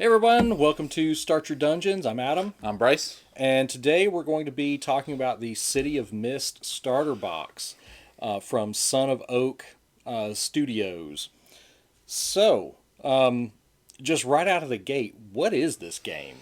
Hey everyone, welcome to Start Your Dungeons. I'm Adam, I'm Bryce. and today we're going to be talking about the City of Mist starter box from Son of Oak Studios. So, just right out of the gate, what is this game?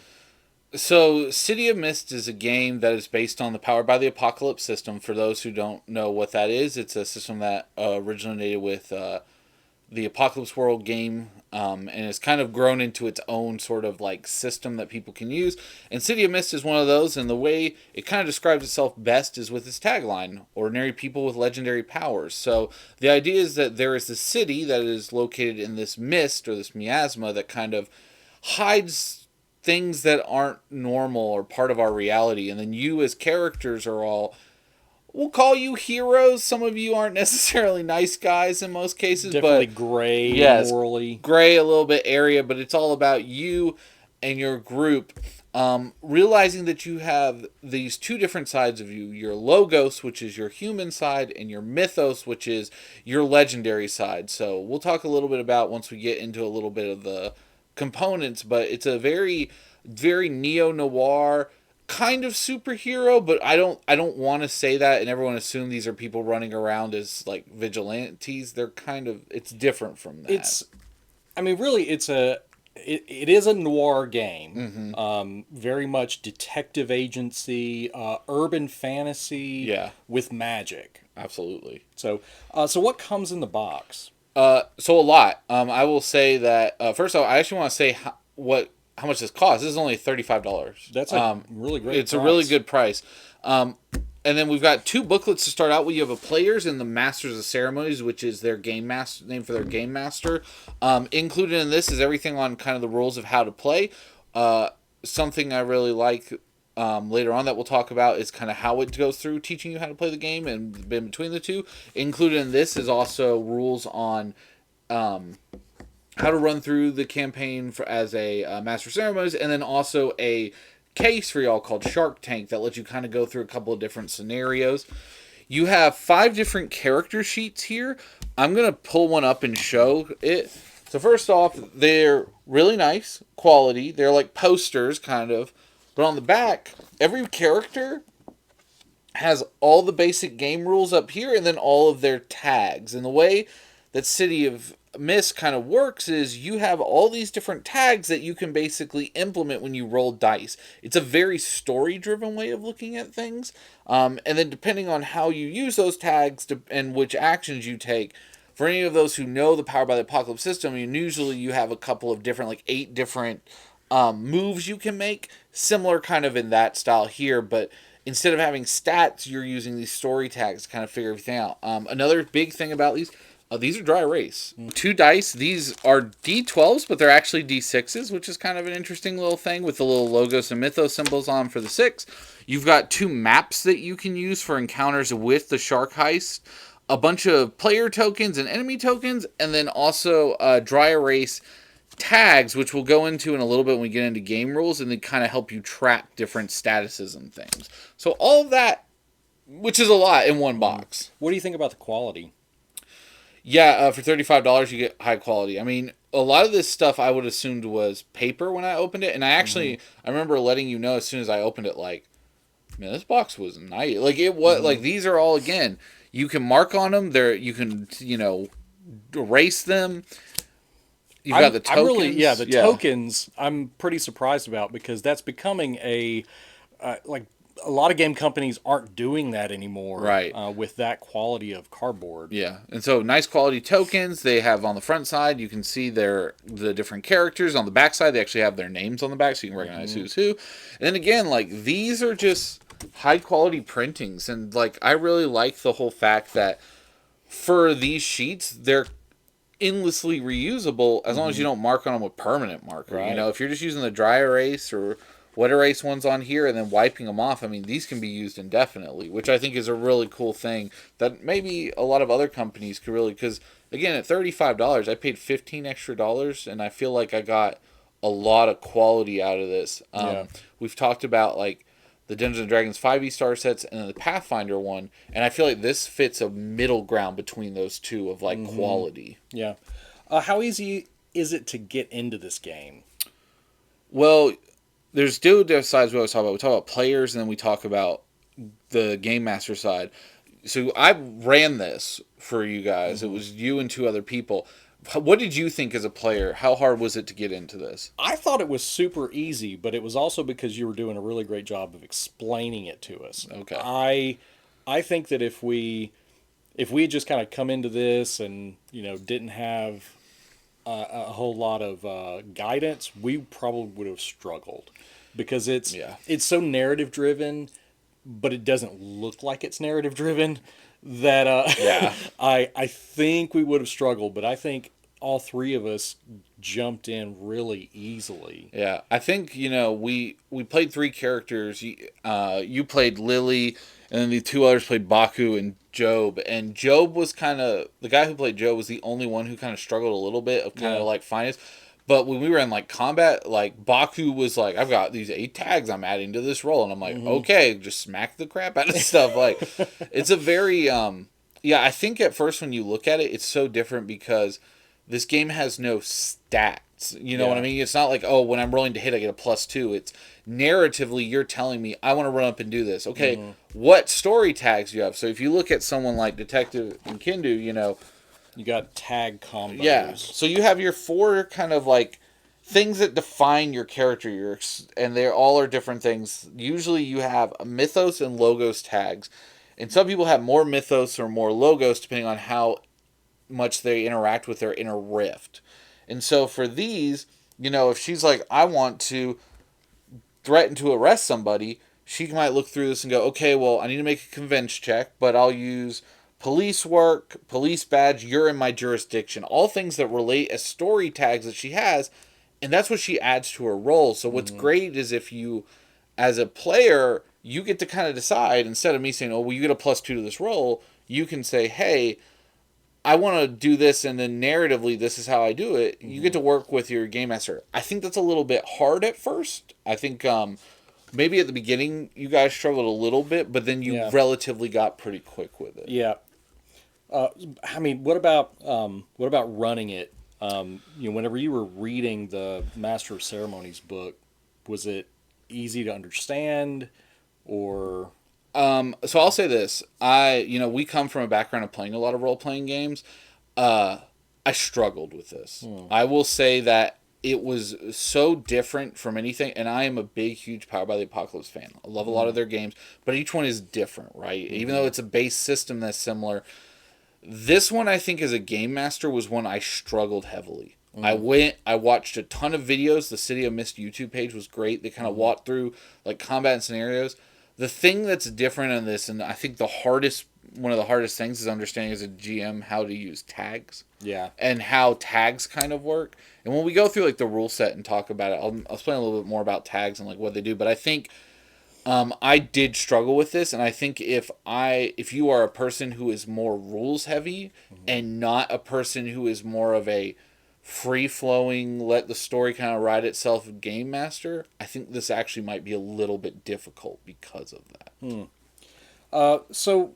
So, City of Mist is a game that is based on the Powered by the Apocalypse system. For those who don't know what that is, it's a system that originated with the Apocalypse World game, and it's kind of grown into its own sort of like system that people can use. And City of Mist is one of those, and the way it kind of describes itself best is with its tagline: "Ordinary people with legendary powers." So the idea is that there is this city that is located in this mist or this miasma that kind of hides things that aren't normal or part of our reality, and then you as characters are all, we'll call you heroes. Some of you aren't necessarily nice guys in most cases, Definitely but gray yes, morally. gray a little bit area, but it's all about you and your group. Realizing that you have these two different sides of you: your logos, which is your human side, and your mythos, which is your legendary side. So we'll talk a little bit about once we get into a little bit of the components, but it's a very neo noir kind of superhero, but I don't want to say that and everyone assume these are people running around as like vigilantes. They're kind of, it's different from that. It's, I mean, really, it is a noir game. Mm-hmm. Very much detective agency, urban fantasy Yeah, with magic. absolutely. So what comes in the box? So a lot. I will say that first off, I actually want to say how much this costs. This is only $35. That's a really great It's a really price. good price. Um, and then we've got two booklets to start out with. You have a players and the masters of ceremonies, which is their game master name for their game master. Included in this is everything on kind of the rules of how to play. Something I really like later on that we'll talk about is kind of how it goes through teaching you how to play the game, and in between the two. Included in this is also rules on how to run through the campaign as a master of ceremonies, and then also a case for y'all called Shark Tank that lets you kind of go through a couple of different scenarios. You have 5 different character sheets here. I'm going to pull one up and show it. So first off, they're really nice quality. They're like posters kind of. But on the back, every character has all the basic game rules up here and then all of their tags. And the way that City of Mist kind of works is you have all these different tags that you can basically implement when you roll dice. It's a very story driven way of looking at things. And then depending on how you use those tags and which actions you take, for any of those who know the Power by the Apocalypse system, usually you have a couple of different, like 8 different moves you can make, similar kind of in that style here, but instead of having stats, you're using these story tags to kind of figure everything out. Another big thing about these are dry erase. 2 dice. These are D12s, but they're actually D6s, which is kind of an interesting little thing with the little logos and mythos symbols on for the 6. You've got 2 maps that you can use for encounters with the shark heist, a bunch of player tokens and enemy tokens, and then also dry erase tags, which we'll go into in a little bit when we get into game rules, and they kind of help you track different statuses and things. So all of that, which is a lot in one box. What do you think about the quality? Yeah, for $35 you get high quality. I mean, a lot of this stuff I would assumed was paper when I opened it, and I remember letting you know as soon as I opened it, like, man, this box was nice. Like it was like these are all, again, you can mark on them. You can erase them. You've got the tokens. The tokens. I'm pretty surprised about because that's becoming like a lot of game companies aren't doing that anymore. Right. With that quality of cardboard. Yeah, and so nice quality tokens they have on the front side. You can see the different characters on the back side. They actually have their names on the back, so you can recognize who's who. And then again, like these are just high quality printings, and like I really like the whole fact that for these sheets they're endlessly reusable as long as you don't mark on them with permanent marker. Right. If you're just using the dry erase or wet erase ones on here and then wiping them off, I mean, these can be used indefinitely, which I think is a really cool thing that maybe a lot of other companies could really, because again, at $35, I paid $15 extra, and I feel like I got a lot of quality out of this. Yeah. We've talked about like the Dungeons and Dragons 5e star sets and then the Pathfinder one, and I feel like this fits a middle ground between those two of like quality. Yeah. How easy is it to get into this game? Well, there's two different sides we always talk about. We talk about players, and then we talk about the game master side. So I ran this for you guys. It Hmm. was you and two other people. What did you think as a player? How hard was it to get into this? I thought it was super easy, but it was also because you were doing a really great job of explaining it to us. Okay. I think that if we had just kind of come into this and didn't have a whole lot of guidance, we probably would have struggled because it's Yeah. it's so narrative driven, but it doesn't look like it's narrative driven. That Yeah. I think we would have struggled, but I think all three of us jumped in really easily. Yeah, I think we played three characters. You played Lily, and then the two others played Baku and Job. And Job was kind of the guy who played Job was the only one who kind of struggled a little bit of kind Yeah. of like finance. But when we were in like combat, like Baku was like, "I've got these 8 tags I'm adding to this roll," and I'm like, Hmm. "Okay, just smack the crap out of stuff." Like, it's a very yeah. I think at first when you look at it, it's so different because this game has no stats. You know what I Yeah. mean? It's not like, oh, when I'm rolling to hit, I get a +2. It's narratively, you're telling me, I want to run up and do this. Okay, Hmm. what story tags do you have? So if you look at someone like Detective and Kindu, You got tag yeah. combos. So you have your 4 kind of like things that define your character, and they all are different things. Usually you have a mythos and logos tags. And some people have more mythos or more logos depending on how much they interact with their inner rift. And so for these, if she's like, I want to threaten to arrest somebody, she might look through this and go, okay, well, I need to make a convince check, but I'll use police work, police badge, you're in my jurisdiction. All things that relate as story tags that she has, and that's what she adds to her role. So what's Hmm. great is if you, as a player, you get to kind of decide instead of me saying, oh, well, you get a +2 to this role, you can say, hey, I want to do this, and then narratively, this is how I do it. You get Hmm. to work with your game master. I think that's a little bit hard at first. I think maybe at the beginning you guys struggled a little bit, but then you Yeah. relatively got pretty quick with it. Yeah. I mean, what about running it? Whenever you were reading the Master of Ceremonies book, was it easy to understand, or? So I'll say this: we come from a background of playing a lot of role playing games. Uh, I struggled with this. Hmm. I will say that it was so different from anything, and I am a big, huge Powered by the Apocalypse fan. I love a lot Hmm. of their games, but each one is different, right? Even though Hmm. it's a base system that's similar, this one I think as a game master was one I struggled heavily. Hmm. I watched a ton of videos. The City of Mist YouTube page was great. They kind of Hmm. walked through like combat and scenarios. The thing that's different in this, and I think one of the hardest things is understanding as a GM how to use tags Yeah. and how tags kind of work. And when we go through like the rule set and talk about it, I'll explain a little bit more about tags and like what they do. But I think I did struggle with this, and I think if you are a person who is more rules heavy Hmm. and not a person who is more of a free flowing, let the story kind of ride itself game master, I think this actually might be a little bit difficult because of that. Hmm. So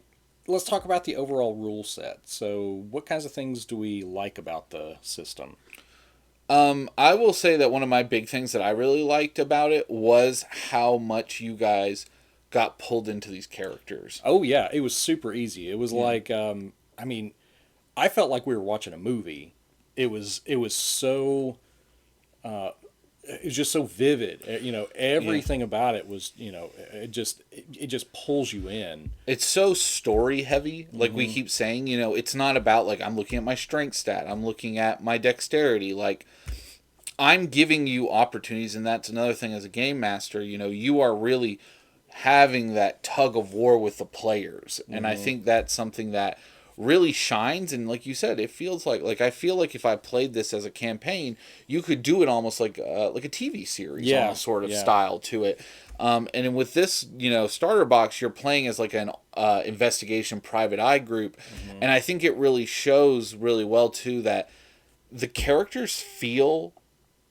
let's talk about the overall rule set. So, what kinds of things do we like about the system? I will say that one of my big things that I really liked about it was how much you guys got pulled into these characters. Oh yeah, it was super easy. It was Yeah. like, I mean, I felt like we were watching a movie. It was so it was just so vivid. Yeah. Everything about it was, it just pulls you in. It's so story heavy. Like we Hmm. keep saying, it's not about like I'm looking at my strength stat, I'm looking at my dexterity. Like I'm giving you opportunities, and that's another thing as a game master. You are really having that tug of war with the players, and I Hmm. think that's something that really shines. And like you said, it feels like I feel like if I played this as a campaign, you could do it almost like a TV series, Yeah, almost sort of yeah. style to it. And then with this, starter box, you're playing as like an investigation private eye group, Hmm. and I think it really shows really well too that the characters feel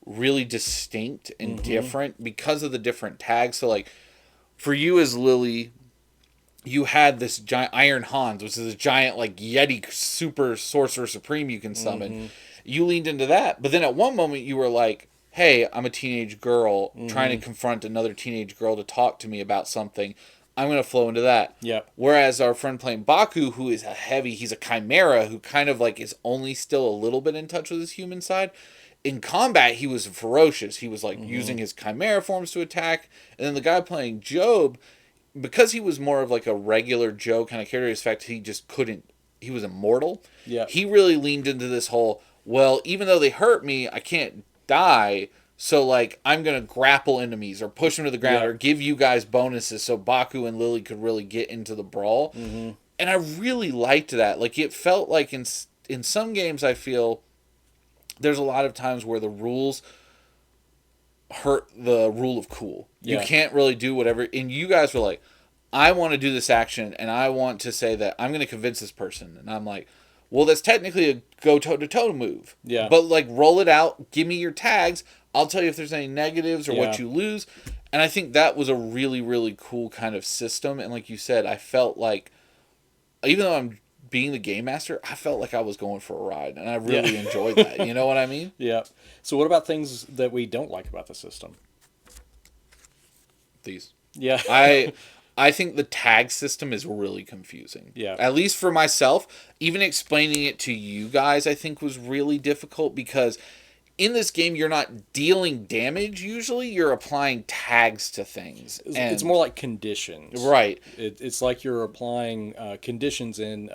really distinct and Hmm. different because of the different tags. So like for you as Lily, you had this giant Iron Hans, which is a giant like Yeti super sorcerer supreme you can summon. Hmm. You leaned into that, but then at one moment you were like, hey, I'm a teenage girl trying to confront another teenage girl to talk to me about something, I'm going to flow into that. Yep. Whereas our friend playing Baku, who is he's a chimera who kind of like is only still a little bit in touch with his human side. In combat, he was ferocious. He was like using his chimera forms to attack. And then the guy playing Job, because he was more of like a regular Joe kind of character, in fact, he just couldn't, he was immortal. Yeah. He really leaned into this whole, well, even though they hurt me, I can't die. So, like, I'm going to grapple enemies or push them to the ground or give you guys bonuses so Baku and Lily could really get into the brawl. And I really liked that. Like, it felt like in some games, I feel there's a lot of times where the rules hurt the rule of cool. You can't really do whatever. And you guys were like, I want to do this action and I want to say that I'm going to convince this person. And I'm like, well, that's technically a go toe-to-toe move. Yeah. But, like, roll it out. Give me your tags. I'll tell you if there's any negatives or what you lose. And I think that was a really, really cool kind of system. And like you said, I felt like, even though I'm being the game master, I felt like I was going for a ride. And I really enjoyed that. You know what I mean? Yeah. So what about things that we don't like about the system? These. Yeah. I think the tag system is really confusing. Yeah. At least for myself. Even explaining it to you guys, I think, was really difficult because in this game, you're not dealing damage usually. You're applying tags to things. It's more like conditions. Right. It's like you're applying conditions in,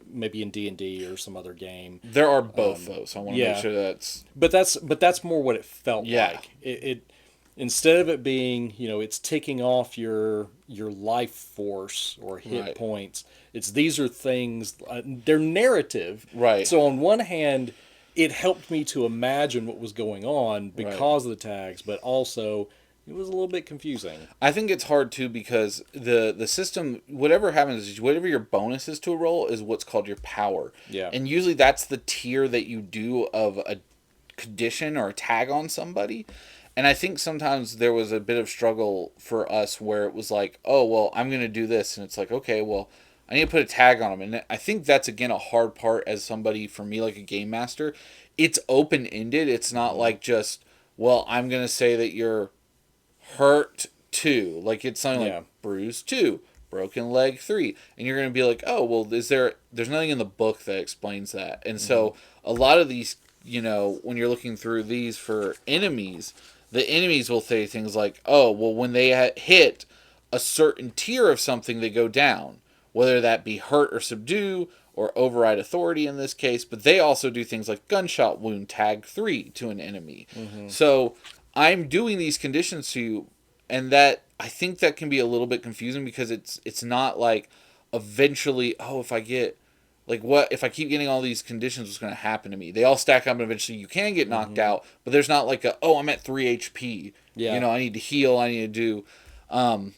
maybe in D&D or some other game. There are both, though, so I want to make sure that's... But that's more what it felt like. It instead of it being, it's ticking off your life force or hit points, these are things, they're narrative. Right. So on one hand, it helped me to imagine what was going on because of the tags, but also it was a little bit confusing. I think it's hard too because the system, whatever happens, is whatever your bonus is to a roll is what's called your power. Yeah. And usually that's the tier that you do of a condition or a tag on somebody. And I think sometimes there was a bit of struggle for us where it was like, oh, well, I'm going to do this. And it's like, okay, well, I need to put a tag on them. And I think that's, again, a hard part as somebody, for me, like a game master. It's open-ended. It's not like just, well, I'm going to say that you're hurt 2. Like, it's something like bruised 2, broken leg 3. And you're going to be like, oh, well, there's nothing in the book that explains that. And so a lot of these, when you're looking through these for enemies, the enemies will say things like, oh, well, when they hit a certain tier of something, they go down. Whether that be hurt or subdue or override authority in this case, but they also do things like gunshot wound tag 3 to an enemy. So I'm doing these conditions to you, and that I think that can be a little bit confusing because it's not like eventually, oh, if I get, like, what if I keep getting all these conditions, what's going to happen to me? They all stack up and eventually you can get knocked out, but there's not like I'm at 3 HP. Yeah. I need to heal, I need to do...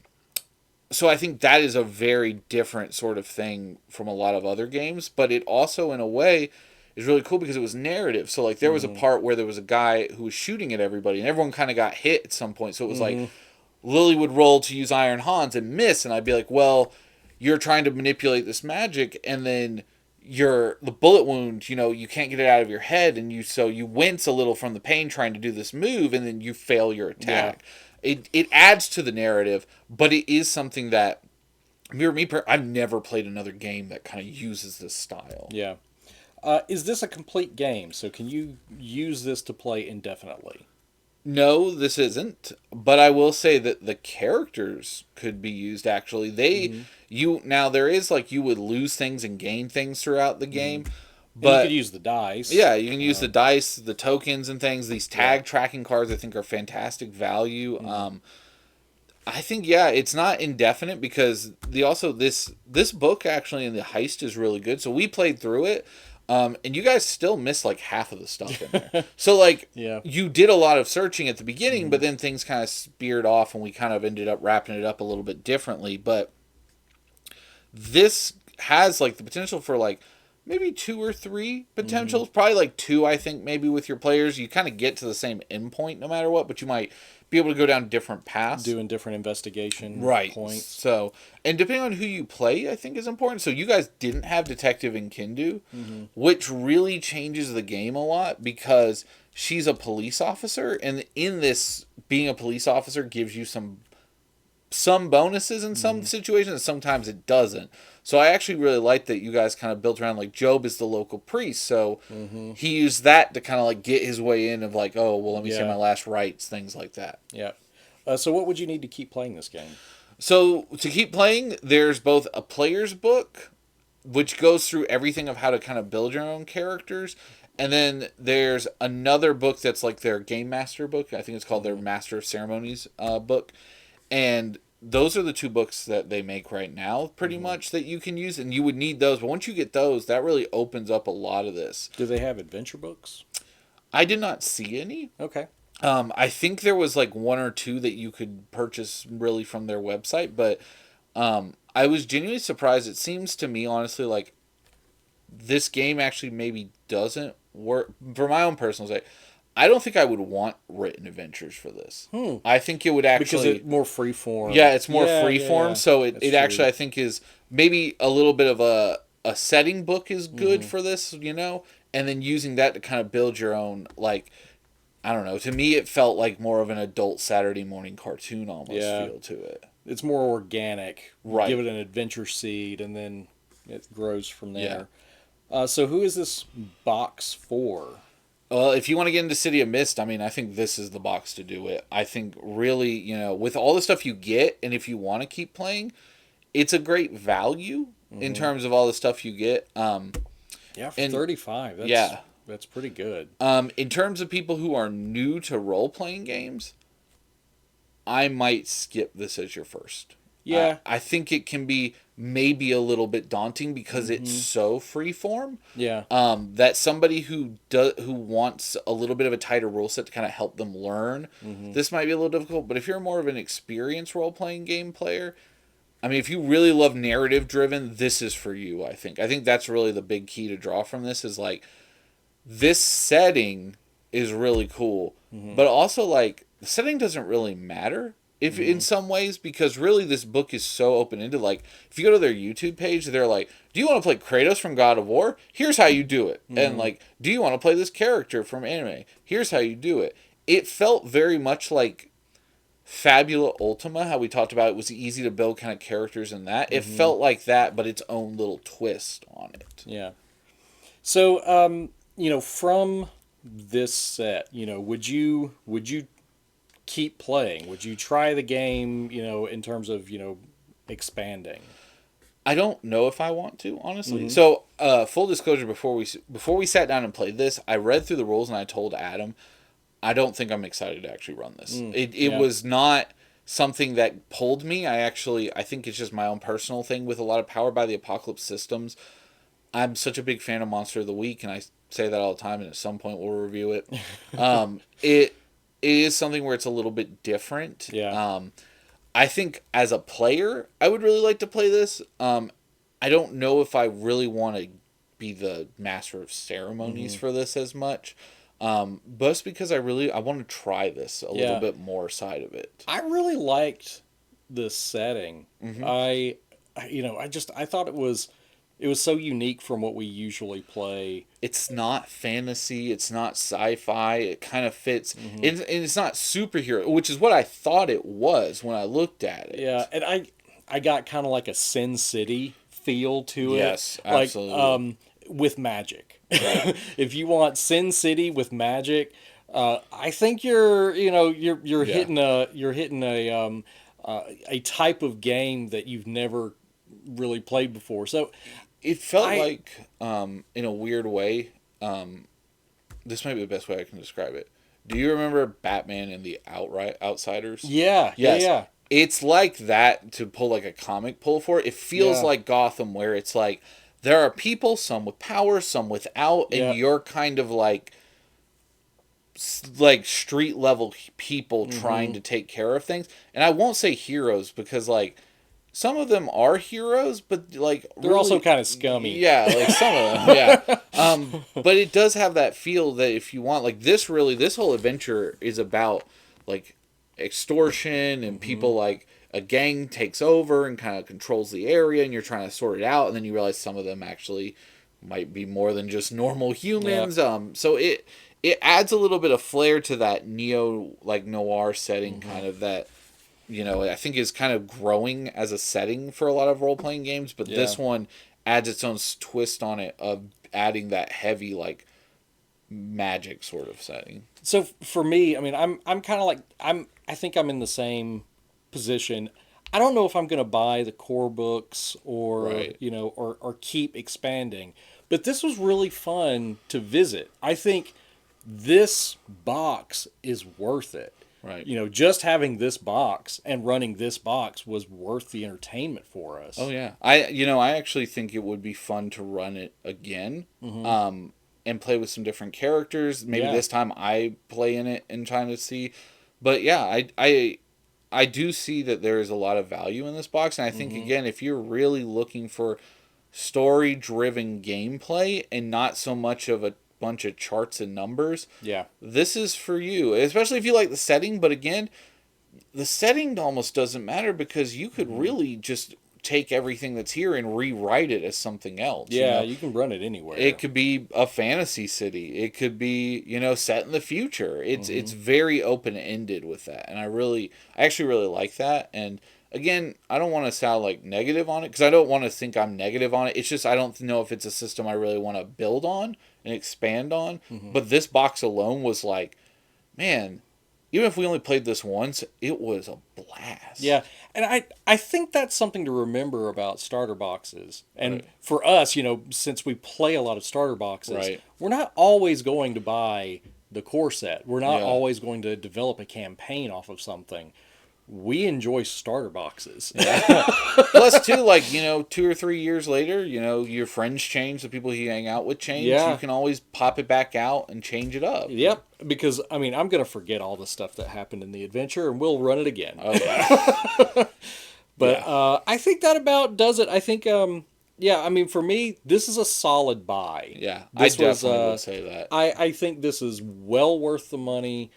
So I think that is a very different sort of thing from a lot of other games, but it also, in a way, is really cool because it was narrative. So, like, there was a part where there was a guy who was shooting at everybody, and everyone kind of got hit at some point. So it was like, Lily would roll to use Iron Hans and miss, and I'd be like, well, you're trying to manipulate this magic, and then the bullet wound, you can't get it out of your head, and so you wince a little from the pain trying to do this move, and then you fail your attack. Yeah. It adds to the narrative, but it is something that, I've never played another game that kind of uses this style. Yeah. Is this a complete game? So can you use this to play indefinitely? No, this isn't. But I will say that the characters could be used, actually. Now, there is, like, you would lose things and gain things throughout the game. But you could use the dice. Yeah, you can use the dice, the tokens and things. These tag tracking cards, I think, are fantastic value. I think, it's not indefinite because this book, actually, in the heist is really good. So we played through it, and you guys still missed, like, half of the stuff in there. So, like, you did a lot of searching at the beginning, but then things kind of speared off, and we kind of ended up wrapping it up a little bit differently. But this has, like, the potential for, like, maybe 2 or 3 potentials. Probably like 2, I think, maybe with your players. You kind of get to the same endpoint no matter what, but you might be able to go down different paths. Doing different investigation points. So, and depending on who you play, I think is important. So you guys didn't have Detective in Kindu, which really changes the game a lot because she's a police officer, and in this, being a police officer gives you some bonuses in some situations, and sometimes it doesn't. So I actually really like that you guys kind of built around, like, Job is the local priest, so he used that to kind of like get his way in of like, oh well, let me say Yeah. my last rites, things like that. Yeah. So what would you need to keep playing this game? So to keep playing, there's both a player's book, which goes through everything of how to kind of build your own characters, and then there's another book that's like their game master book. I think it's called their Master of Ceremonies book, and those are the two books that they make right now, pretty much, that you can use, and you would need those. But once you get those, that really opens up a lot of this. Do they have adventure books? I did not see any. Okay. I think there was like one or two that you could purchase really from their website, but I was genuinely surprised. It seems to me, honestly, like this game actually maybe doesn't work for my own personal sake. I don't think I would want written adventures for this. I think it would Because actually it's more freeform. yeah, it's more Yeah, free yeah, form. yeah. So it That's actually, true. I think, is maybe a little bit of a setting book is good for this, and then using that to kind of build your own, like, I don't know. To me, it felt like more of an adult Saturday morning cartoon almost Yeah. feel to it. It's more organic. Right. Give it an adventure seed, and then it grows from Yeah. there. So who is this box for? Well, if you want to get into City of Mist, I mean, I think this is the box to do it. I think really, with all the stuff you get, and if you want to keep playing, it's a great value in terms of all the stuff you get. Yeah, for And- 35. That's pretty good. In terms of people who are new to role playing games, I might skip this as your first. Yeah. I think it can be maybe a little bit daunting because it's so freeform. Yeah. That somebody who wants a little bit of a tighter rule set to kind of help them learn, this might be a little difficult. But if you're more of an experienced role playing game player, I mean, if you really love narrative driven, this is for you. I think that's really the big key to draw from this is like this setting is really cool, but also like the setting doesn't really matter. If in some ways, because really this book is so open-ended. Like, if you go to their YouTube page, they're like, do you want to play Kratos from God of War? Here's how you do it. And like, do you want to play this character from anime? Here's how you do it. It felt very much like Fabula Ultima, how we talked about it was easy to build kind of characters in that. It felt like that, but its own little twist on it. Yeah. So, from this set, would you keep playing? Would you try the game, in terms of, expanding? I don't know if I want to, honestly. So, full disclosure, before we sat down and played this, I read through the rules and I told Adam, I don't think I'm excited to actually run this. It was not something that pulled me. I think it's just my own personal thing with a lot of Power by the Apocalypse systems. I'm such a big fan of Monster of the Week, and I say that all the time, and at some point we'll review it. It is something where it's a little bit different. Yeah. I think as a player, I would really like to play this. I don't know if I really want to be the master of ceremonies for this as much. But it's because I want to try this a little bit more side of it. I really liked the setting. I thought it was so unique from what we usually play. It's not fantasy. It's not sci-fi. It kind of fits. And it's not superhero, which is what I thought it was when I looked at it. Yeah, and I got kind of like a Sin City feel to it. Yes, absolutely. Like, with magic. Right. If you want Sin City with magic, I think you're hitting a type of game that you've never really played before. So It felt like, in a weird way, this might be the best way I can describe it. Do you remember Batman and the Outsiders? yeah, Yes. yeah. It's like that to pull like a comic pull for it. It feels Yeah. like Gotham, where it's like there are people, some with power, some without, and Yeah. you're kind of like street level people trying to take care of things. And I won't say heroes because like some of them are heroes, but like They're also kind of scummy. Yeah, like some of them, yeah. But it does have that feel that if you want, like this whole adventure is about like extortion and people like a gang takes over and kind of controls the area and you're trying to sort it out and then you realize some of them actually might be more than just normal humans. So it adds a little bit of flair to that neo like noir setting kind of that I think is kind of growing as a setting for a lot of role playing games, but Yeah. this one adds its own twist on it of adding that heavy like magic sort of setting. So for me, I mean, I'm kind of like I think I'm in the same position. I don't know if I'm going to buy the core books or Right. or keep expanding, but this was really fun to visit. I think this box is worth it. Right. Just having this box and running this box was worth the entertainment for Oh us. yeah. I actually think it would be fun to run it again. And play with some different characters. Maybe Yeah. this time I play in it and trying to see. But yeah, I do see that there is a lot of value in this box, and I think again, if you're really looking for story driven gameplay and not so much of a bunch of charts and numbers, Yeah. this is for you. Especially if you like the setting, but again, the setting almost doesn't matter because you could really just take everything that's here and rewrite it as something else. Yeah, you can run it It anywhere. could be a fantasy city. It could be, set in the future. It's very open ended with that, and I actually really like that. And again, I don't want to sound like negative on it because I don't want to think I'm negative on it. It's just I don't know if it's a system I really want to build on and expand on. But this box alone was like, man, even if we only played this once, it was a blast. Yeah, and I think that's something to remember about starter boxes. And Right. for us, since we play a lot of starter boxes, Right. we're not always going to buy the core set. We're not Yeah. always going to develop a campaign off of something. We enjoy starter boxes. Plus, too, like 2 or 3 years later, your friends change, the people you hang out with change. Yeah. You can always pop it back out and change it up. Yep, because I mean, I'm going to forget all the stuff that happened in the adventure and we'll run it again. Oh yeah, But yeah, I think that about does it. I think yeah, I mean for me this is a solid buy. yeah. I This was definitely would say that. I think this is well worth the money.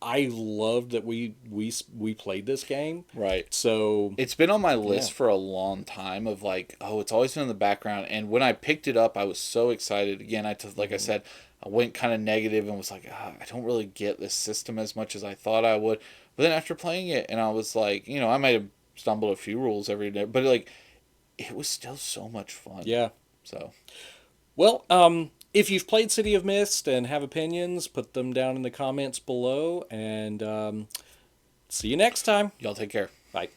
I loved that we played this game. Right. So It's been on my list yeah. for a long time. Of like, oh, it's always been in the background. And when I picked it up, I was so excited. Again, like I said, I went kind of negative and was like, I don't really get this system as much as I thought I would. But then after playing it, and I was like, I might have stumbled a few rules every day, but like, it was still so much fun. Yeah. So, Well, if you've played City of Mist and have opinions, put them down in the comments below and see you next time. y'all take care. Bye.